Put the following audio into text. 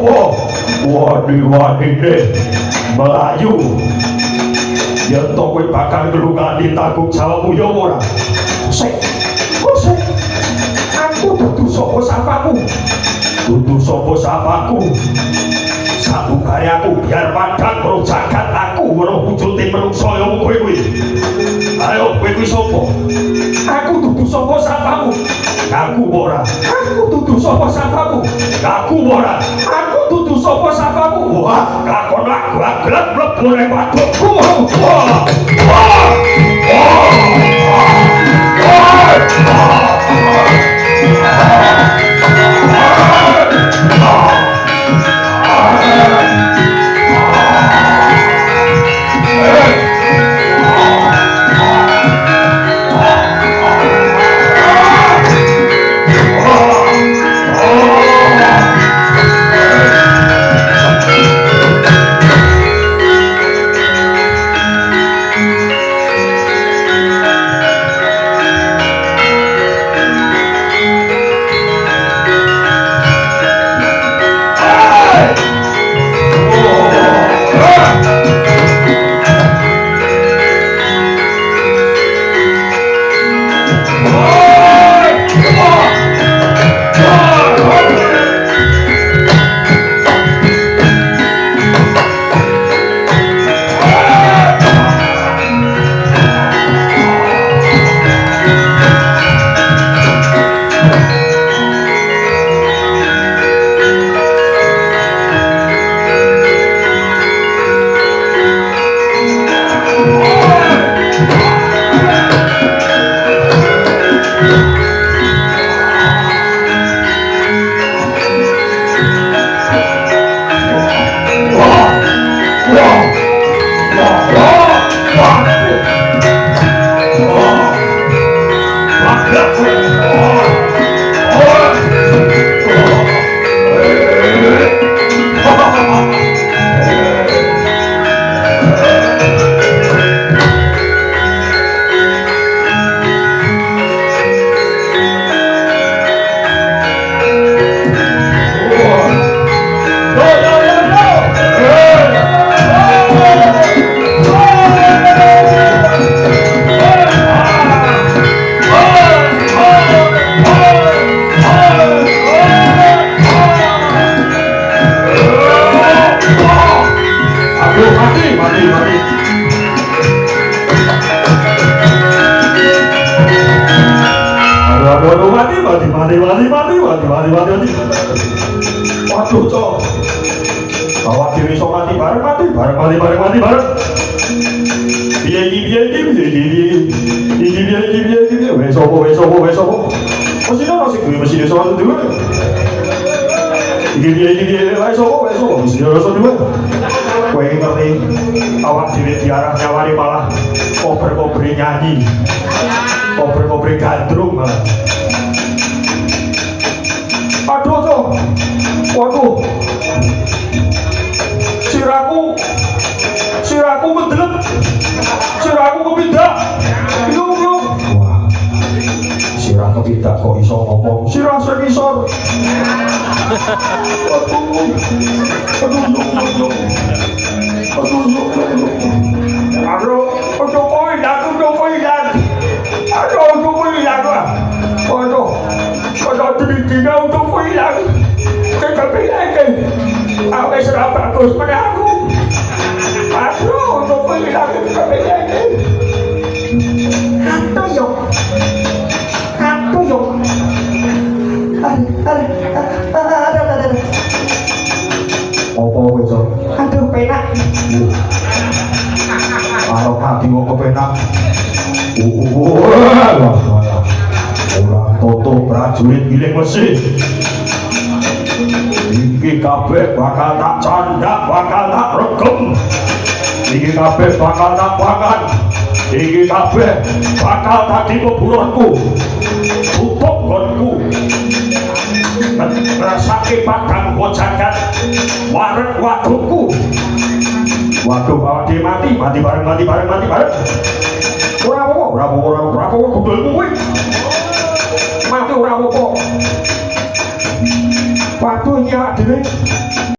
wadi deh Melayu yen to kowe bakal nglungani tanggung jawabmu ya ora sik aku dudu sapa sapamu sabukare aku biar padang karo jagat aku weruh wujude menungsa ya kowe ayo kowe kuwi sapa aku dudu sapa sapamu aku ora aku dudu sapa sapamu aku ora aku dudu sapa sapamu wah lakon aku gelap mlebu ning wadukku mati. Waduh, cok. Bawa diri so mati bareng. Piye iki. Wes opo. Mesin ora sing duwe mesin iso dhewe. Iki wes opo. Mesin ora iso dhewe. Kowe iki ngerti awak dhewe diarah nyawari malah kober-kobre nyanyi. Kober-kobre gandrung malah. Aduh tuh, waduh, siraku mendelep, siraku kepindah, yuk. Wah, sirah kepindah kok iso ngomong, sirah senisor. Kalau tidak untuk hilang, tetapi lagi, aku serap bagus pada aku. Aduh, untuk hilang tetapi lagi. Hantu yuk. Apa itu? Aduh, penak. Kalau hati mau kepenak. Orang toto prajurit giling mesin. Iki kabeh bakal tak candak, bakal tak regem. Iki kabeh bakal tak pangan. Iki kabeh bakal tak dibuburonku. Tutup gonku. Ngrasake padang bojagat. Warek wadukku. Waduh, awake mati bareng. Ora apa-apa, gundulmu kuwi.